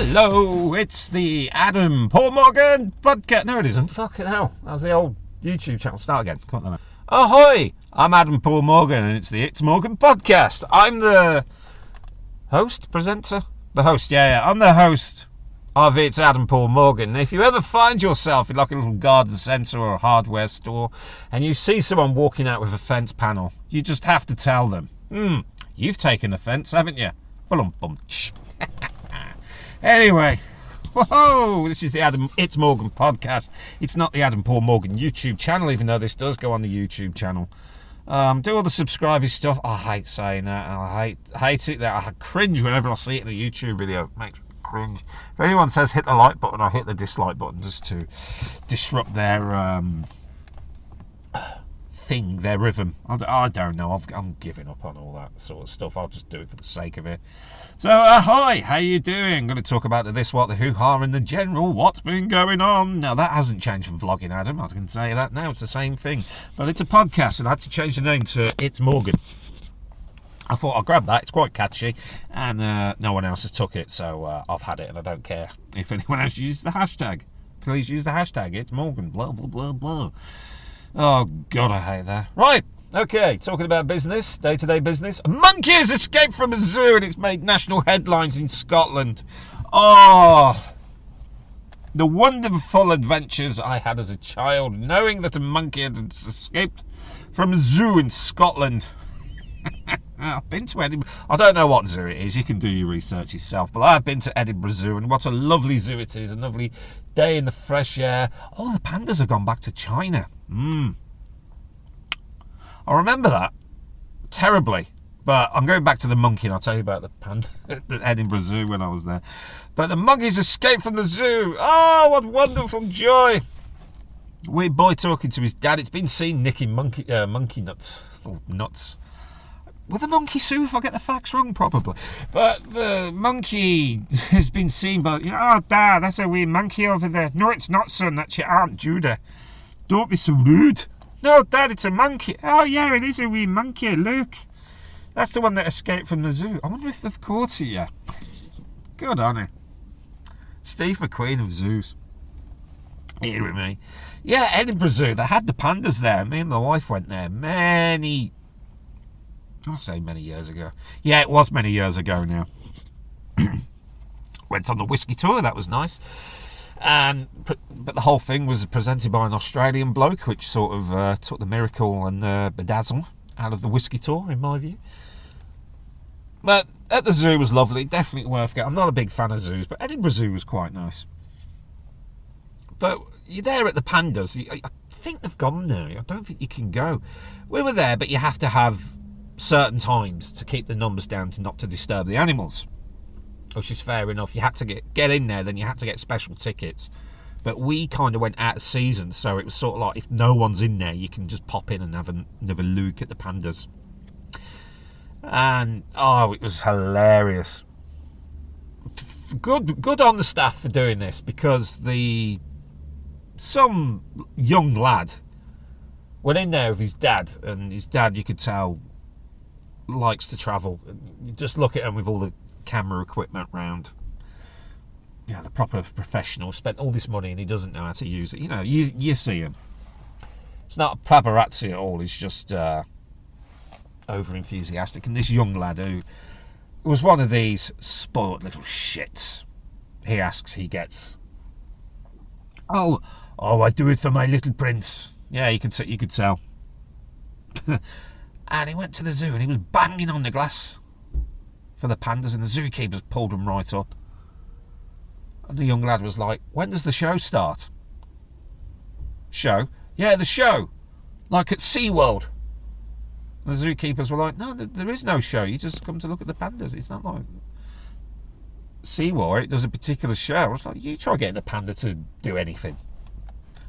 Hello, it's the Adam Paul Morgan podcast. No, it isn't. Fucking hell. That was the old YouTube channel. Start again. Can't do that. Ahoy! I'm Adam Paul Morgan, and it's the It's Morgan podcast. I'm the host, presenter? The host, yeah. I'm the host of It's Adam Paul Morgan. And if you ever find yourself in like a little garden centre or a hardware store, and you see someone walking out with a fence panel, you just have to tell them, you've taken offence, haven't you? Bum-bum-ch. Anyway, whoa, this is the It's Morgan podcast. It's not the Adam Paul Morgan YouTube channel, even though this does go on the YouTube channel. Do all the subscribers stuff. I hate saying that. I hate it. That I cringe whenever I see it in the YouTube video. It makes me cringe. If anyone says hit the like button, I hit the dislike button just to disrupt their thing, their rhythm. I don't know. I'm giving up on all that sort of stuff. I'll just do it for the sake of it. So, hi, how you doing? I'm going to talk about the this, what, the hoo-ha, and the general what's been going on. Now, that hasn't changed from vlogging, Adam. I can say that now. It's the same thing. But it's a podcast, and I had to change the name to It's Morgan. I thought I'll grab that. It's quite catchy, and no one else has took it, so I've had it, and I don't care if anyone else uses the hashtag. Please use the hashtag It's Morgan, blah, blah, blah, blah. Oh, God, I hate that. Right. Okay, talking about business, day-to-day business. A monkey has escaped from a zoo and it's made national headlines in Scotland. Oh, the wonderful adventures I had as a child, knowing that a monkey had escaped from a zoo in Scotland. I've been to Edinburgh. I don't know what zoo it is. You can do your research yourself. But I've been to Edinburgh Zoo, and what a lovely zoo it is. A lovely day in the fresh air. Oh, the pandas have gone back to China. I remember that terribly, but I'm going back to the monkey, and I'll tell you about the panda at the Edinburgh Zoo when I was there. But the monkeys escaped from the zoo. Oh, what wonderful joy! Weird boy talking to his dad. It's been seen nicking monkey nuts. Oh, nuts. With the monkey zoo, if I get the facts wrong, probably. But the monkey has been seen by, oh, Dad, that's a wee monkey over there. No, it's not, son. That's your Aunt Judah. Don't be so rude. No, Dad, it's a monkey. Oh, yeah, it is a wee monkey. Look. That's the one that escaped from the zoo. I wonder if they've caught it yet. Good on it. Steve McQueen of zoos. Here with me. Yeah, Edinburgh Zoo. They had the pandas there. Me and the wife went there many years ago. Yeah, it was many years ago now. Went on the whiskey tour. That was nice. But the whole thing was presented by an Australian bloke, which sort of took the miracle and bedazzle out of the whiskey tour, in my view. But at the zoo was lovely, definitely worth getting. I'm not a big fan of zoos, but Edinburgh Zoo was quite nice. But you're there at the pandas. I think they've gone now. I don't think you can go. We were there, but you have to have certain times to keep the numbers down not to disturb the animals. Which is fair enough. You had to get in there, then you had to get special tickets. But we kind of went out of season, so it was sort of like if no one's in there, you can just pop in and have a look at the pandas. And it was hilarious. Good on the staff for doing this, because some young lad went in there with his dad, and his dad, you could tell, likes to travel. You just look at him with all the camera equipment round. Yeah, the proper professional spent all this money and he doesn't know how to use it. You see him. It's not paparazzi at all. He's just over enthusiastic. And this young lad who was one of these spoiled little shits. He asks, he gets. Oh, I do it for my little prince. Yeah, you could tell. And he went to the zoo and he was banging on the glass for the pandas, and the zookeepers pulled them right up. And the young lad was like, when does the show start? Show? Yeah, the show. Like at SeaWorld. And the zookeepers were like, no, there is no show. You just come to look at the pandas. It's not like SeaWorld. It does a particular show. I was like, you try getting a panda to do anything.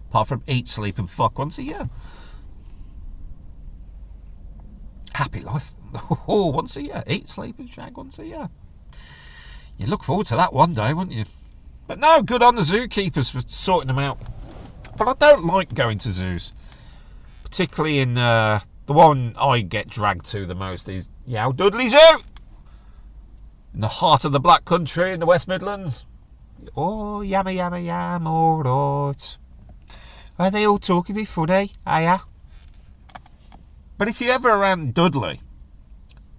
Apart from eat, sleep and fuck once a year. Happy life. Oh, once a year. Eat, sleep and shag once a year. You look forward to that one day, wouldn't you? But no, good on the zookeepers for sorting them out. But I don't like going to zoos. Particularly in the one I get dragged to the most is Yow Dudley Zoo. In the heart of the Black Country in the West Midlands. Oh, yammer, yammer, yam, alright. Are they all talking me funny? Are ya? But if you're ever around Dudley,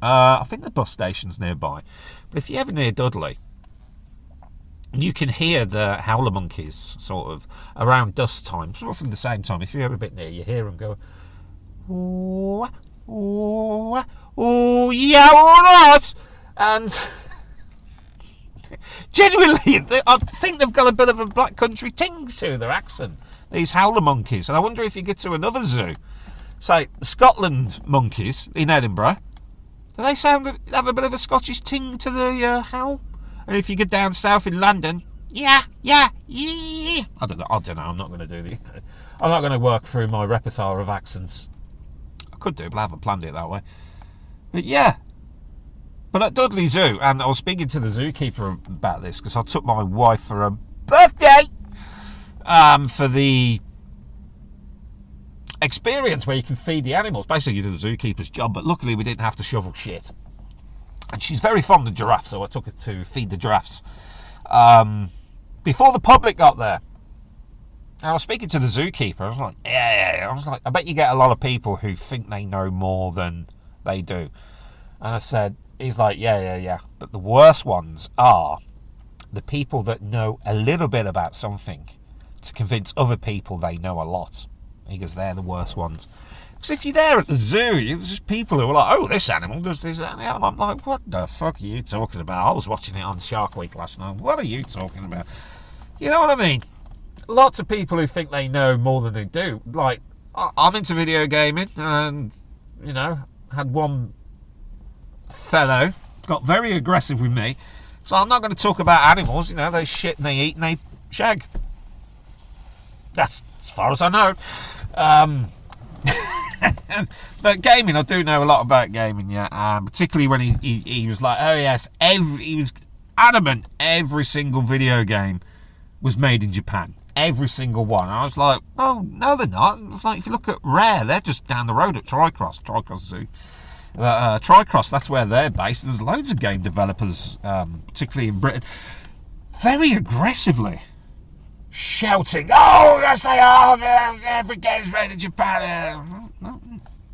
I think the bus station's nearby, but if you're ever near Dudley, you can hear the howler monkeys sort of around dusk time, roughly the same time. If you're ever a bit near, you hear them go, oh, oh, oh, yeah, all right. And genuinely, I think they've got a bit of a black country ting to their accent, these howler monkeys. And I wonder if you get to another zoo, say Scotland monkeys in Edinburgh, do they have a bit of a Scottish ting to the howl? And if you get down south in London, yeah. I don't know. I'm not going to do I'm not going to work through my repertoire of accents. I could do, but I haven't planned it that way. But yeah. But at Dudley Zoo, and I was speaking to the zookeeper about this because I took my wife for a birthday for the experience where you can feed the animals. Basically, you do the zookeeper's job, but luckily we didn't have to shovel shit. And she's very fond of giraffes, so I took her to feed the giraffes before the public got there. And I was speaking to the zookeeper. I was like, yeah. I was like, I bet you get a lot of people who think they know more than they do. And I said, he's like, yeah. But the worst ones are the people that know a little bit about something to convince other people they know a lot. He goes, they're the worst ones. Because if you're there at the zoo, there's just people who are like, oh, this animal does this, that, and the other. I'm like, what the fuck are you talking about? I was watching it on Shark Week last night. What are you talking about? You know what I mean? Lots of people who think they know more than they do. Like, I'm into video gaming, and, you know, had one fellow got very aggressive with me. So I'm not going to talk about animals. You know, they shit and they eat and they shag. That's as far as I know. But gaming, I do know a lot about gaming, yeah. Particularly when he was like, oh yes, he was adamant every single video game was made in Japan. Every single one. And I was like, oh, no they're not. It's like, if you look at Rare, they're just down the road at Tricross Zoo. Tricross, that's where they're based. There's loads of game developers, particularly in Britain, very aggressively shouting, oh, yes they are, every game's made in Japan.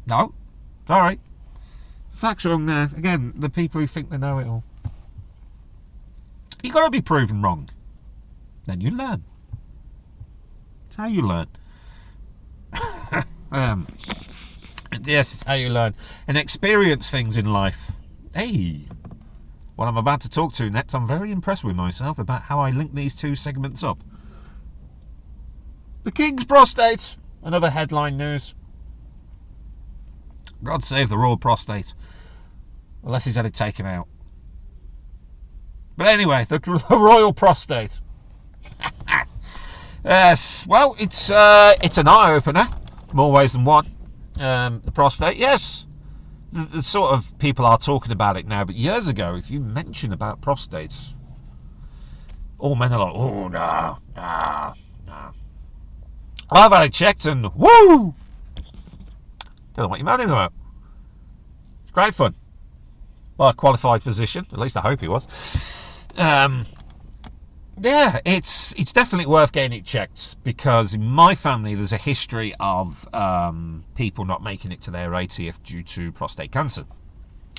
No, sorry. Facts wrong there. Again, the people who think they know it all. You got to be proven wrong. Then you learn. That's how you learn. Yes, it's how you learn. And experience things in life. Hey, what I'm about to talk to next, I'm very impressed with myself about how I link these two segments up. The King's Prostate. Another headline news. God save the Royal Prostate. Unless he's had it taken out. But anyway, the Royal Prostate. Yes, well, it's an eye-opener. More ways than one. The prostate, yes. The sort of people are talking about it now, but years ago, if you mention about prostates, all men are like, oh, no. I've had it checked and woo! Don't know what you're moaning about. It's great fun. By a qualified physician, at least I hope he was. Yeah, it's definitely worth getting it checked because in my family there's a history of people not making it to their 80th due to prostate cancer.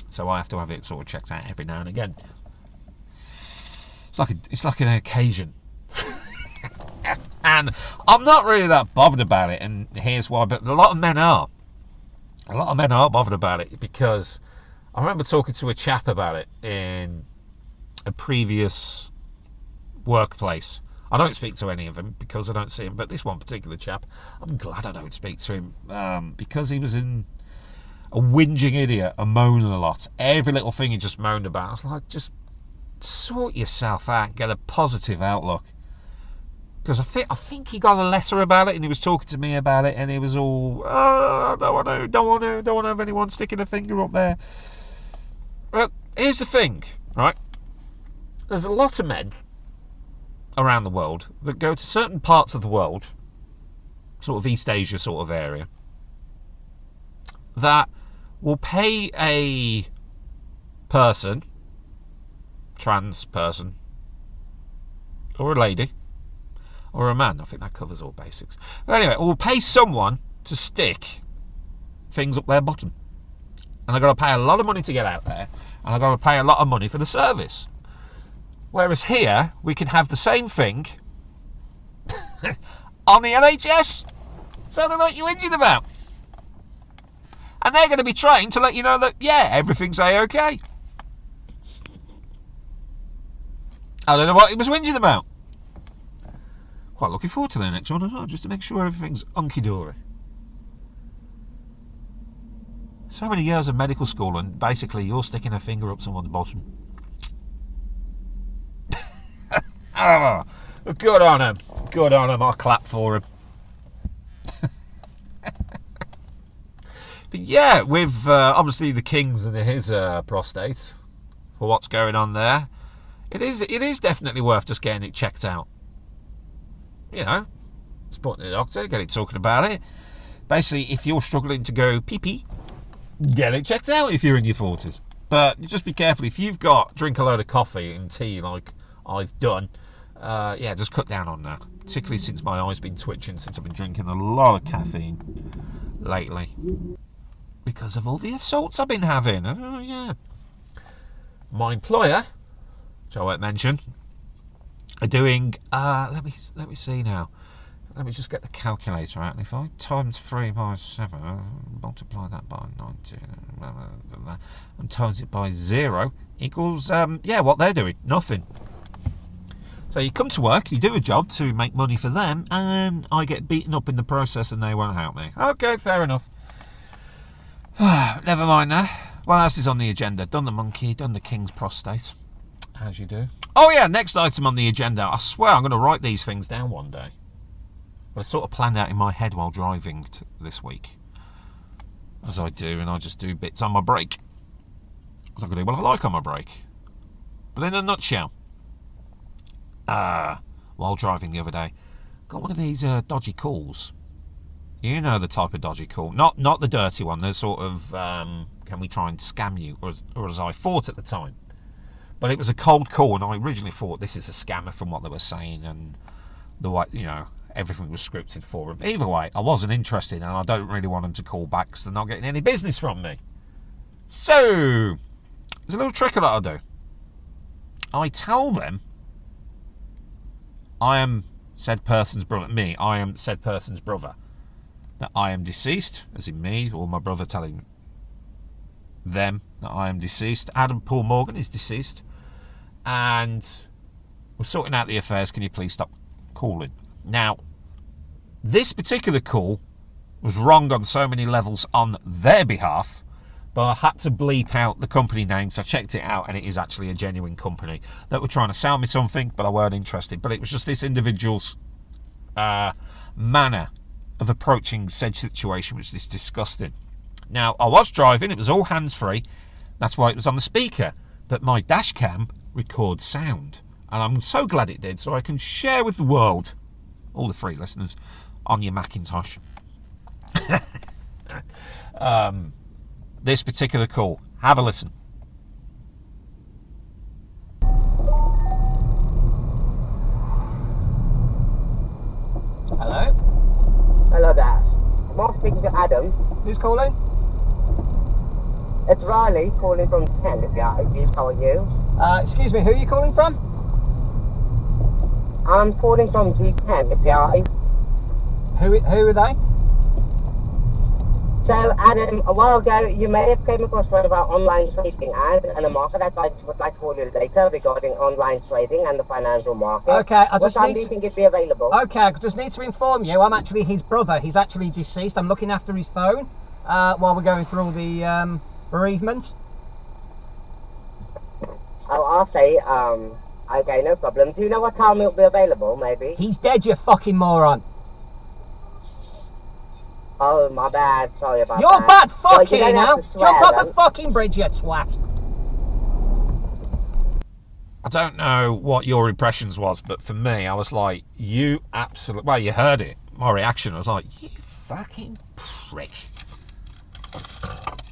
So I have to have it sort of checked out every now and again. It's like an occasion. And I'm not really that bothered about it, and here's why, but a lot of men are. A lot of men are bothered about it because I remember talking to a chap about it in a previous workplace. I don't speak to any of them because I don't see him, but this one particular chap, I'm glad I don't speak to him because he was in a whinging idiot, a moaning a lot. Every little thing he just moaned about. I was like, just sort yourself out, get a positive outlook. Because I think he got a letter about it and he was talking to me about it and he was all, oh, I don't want to have anyone sticking a finger up there. But here's the thing, right? There's a lot of men around the world that go to certain parts of the world, sort of East Asia sort of area, that will pay a person, trans person, or a lady, or a man. I think that covers all basics. But anyway, we'll pay someone to stick things up their bottom. And I've got to pay a lot of money to get out there, and I've got to pay a lot of money for the service. Whereas here, we can have the same thing on the NHS, so they're not you injured about. And they're going to be trained to let you know that, yeah, everything's A-OK. I don't know what he was whinging about. Quite looking forward to the next one as well, just to make sure everything's hunky-dory. So many years of medical school, and basically you're sticking a finger up someone's bottom. Oh, good on him. Good on him. I'll clap for him. But yeah, with obviously the King's and his prostate, for what's going on there, it is definitely worth just getting it checked out. You know, spotting the doctor, get it talking about it. Basically, if you're struggling to go pee-pee, get it checked out if you're in your 40s. But just be careful, if you've drink a load of coffee and tea like I've done, yeah, just cut down on that. Particularly since my eye's been twitching, since I've been drinking a lot of caffeine lately. Because of all the assaults I've been having. Oh, yeah. My employer, which I won't mention, are doing, let me see now. Let me just get the calculator out. And if I times 3 by 7, multiply that by 90, and times it by 0, equals, yeah, what they're doing. Nothing. So you come to work, you do a job to make money for them, and I get beaten up in the process and they won't help me. Okay, fair enough. Never mind now. What else is on the agenda? Done the monkey, done the King's prostate. As you do. Oh yeah, next item on the agenda. I swear I'm going to write these things down one day. But I sort of planned out in my head while driving this week. As I do, and I just do bits on my break. Because I'm going to do what I like on my break. But in a nutshell. While driving the other day, got one of these dodgy calls. You know the type of dodgy call. Not the dirty one. They're sort of, can we try and scam you? Or as I thought at the time. But it was a cold call, and I originally thought this is a scammer from what they were saying, and the way, you know, everything was scripted for them. Either way, I wasn't interested, and I don't really want them to call back because they're not getting any business from me. So, there's a little trick that I'll do. I tell them I am said person's brother. I am said person's brother. That I am deceased, as in me, or my brother telling them that I am deceased. Adam Paul Morgan is deceased. And we're sorting out the affairs. Can you please stop calling? Now, this particular call was wrong on so many levels on their behalf, but I had to bleep out the company name, so I checked it out, and it is actually a genuine company that were trying to sell me something, but I weren't interested. But it was just this individual's manner of approaching said situation, which is disgusting. Now, I was driving, it was all hands-free, that's why it was on the speaker, but my dash cam records sound, and I'm so glad it did, so I can share with the world, all the free listeners, on your Macintosh. This particular call. Have a listen. Hello? Hello there. Am I speaking to Adam? Who's calling? It's Riley calling from Kent. How are you? Excuse me, who are you calling from? I'm calling from G10. Who are they? So, Adam, a while ago, you may have came across one of our online trading ads and a market that I would like to call you later regarding online trading and the financial market. Okay, what time do you think it'd be available? Okay, I just need to inform you, I'm actually his brother. He's actually deceased. I'm looking after his phone while we're going through the bereavement. Oh, I'll say, okay, no problem. Do you know what time it'll be available, maybe? He's dead, you fucking moron. Oh, my bad. Sorry about You're that. bad fucking well, now. Jump off then. the fucking bridge, you twat. I don't know what your impressions was, but for me, I was like, you absolutely... Well, you heard it. My reaction was like, you fucking prick.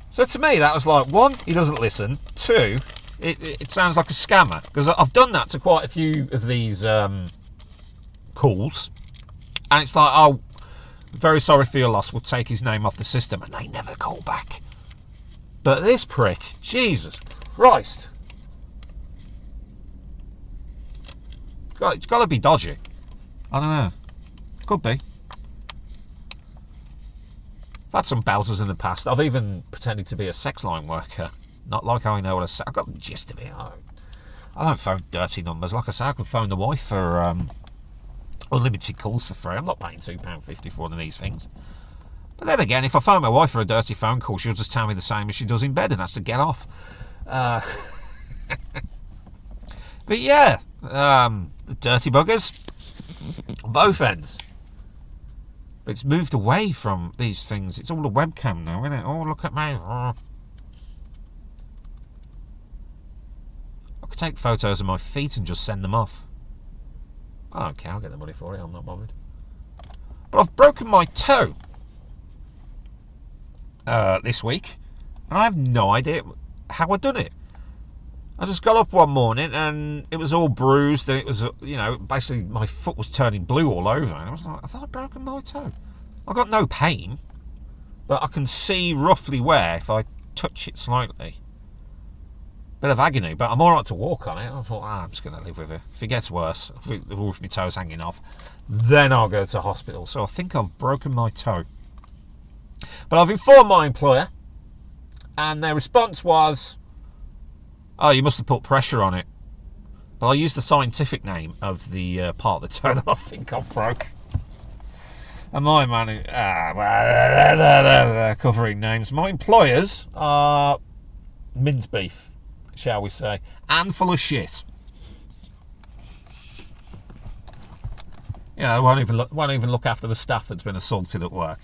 So to me, that was like, one, he doesn't listen. Two, it sounds like a scammer, because I've done that to quite a few of these calls, and it's like, oh, very sorry for your loss, we'll take his name off the system, and they never call back. But this prick, Jesus Christ, it's got to be dodgy. I don't know. Could be. I've had some belters in the past. I've even pretended to be a sex line worker. Not like I know what I've got the gist of it. I don't phone dirty numbers. Like I say, I can phone the wife for unlimited calls for free. I'm not paying £2.50 for one of these things. But then again, if I phone my wife for a dirty phone call, she'll just tell me the same as she does in bed, and that's to get off. But yeah, the dirty buggers, both ends. But it's moved away from these things. It's all a webcam now, isn't it? Oh, look at me. I could take photos of my feet and just send them off. I don't care, I'll get the money for it, I'm not bothered. But I've broken my toe this week, and I have no idea how I'd done it. I just got up one morning and it was all bruised, and it was, basically my foot was turning blue all over, and I was like, have I broken my toe? I've got no pain, but I can see roughly where if I touch it slightly. Bit of agony, but I'm alright to walk on it. I thought, I'm just going to live with it. If it gets worse, if my toe's hanging off, then I'll go to hospital. So I think I've broken my toe. But I've informed my employer, and their response was, oh, you must have put pressure on it. But I used the scientific name of the part of the toe that I think I broke. And my man, covering names. My employers are mince beef, shall we say, and full of shit. Won't even look after the staff that's been assaulted at work.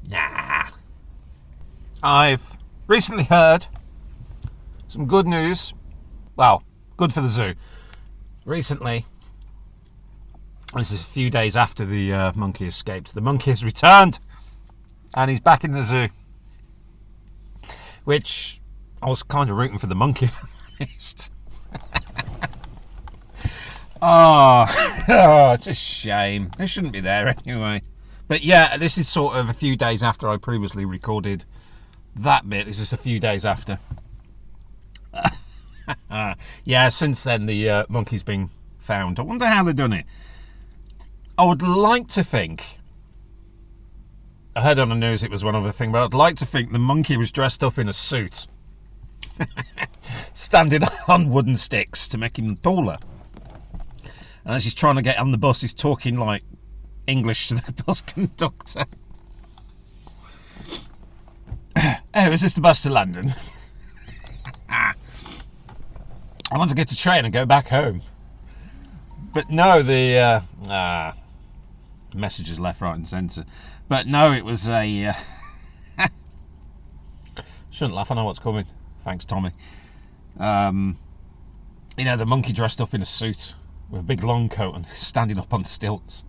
Nah. I've recently heard some good news. Well, good for the zoo. Recently, this is a few days after the monkey escaped, the monkey has returned and he's back in the zoo. Which I was kind of rooting for the monkey, if I'm honest. Oh, it's a shame. They shouldn't be there anyway. But yeah, this is sort of a few days after I previously recorded that bit. This is a few days after. Yeah, since then the monkey's been found. I wonder how they've done it. I would like to think, I heard on the news it was one other thing, but I'd like to think the monkey was dressed up in a suit, standing on wooden sticks to make him taller. And as he's trying to get on the bus, he's talking like English to the bus conductor. Oh, is this the bus to London? I want to get the train and go back home. But no, the messages left, right and centre. But no, it was a... Shouldn't laugh, I know what's coming. Thanks, Tommy. The monkey dressed up in a suit with a big long coat and standing up on stilts,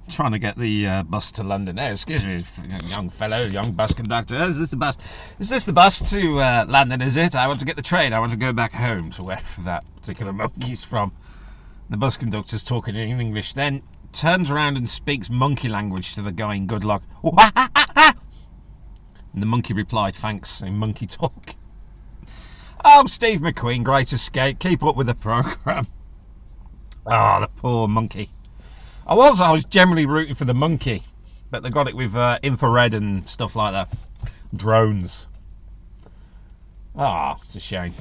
trying to get the bus to London. Hey, excuse me, young fellow, young bus conductor. Is this the bus? Is this the bus to London, is it? I want to get the train. I want to go back home to wherever that particular monkey's from. The bus conductor's talking in English, then turns around and speaks monkey language to the guy in good luck. And the monkey replied, thanks, in monkey talk. Oh, Steve McQueen, great escape. Keep up with the programme. Oh, the poor monkey. I was generally rooting for the monkey, but they got it with infrared and stuff like that. Drones. Ah, it's a shame.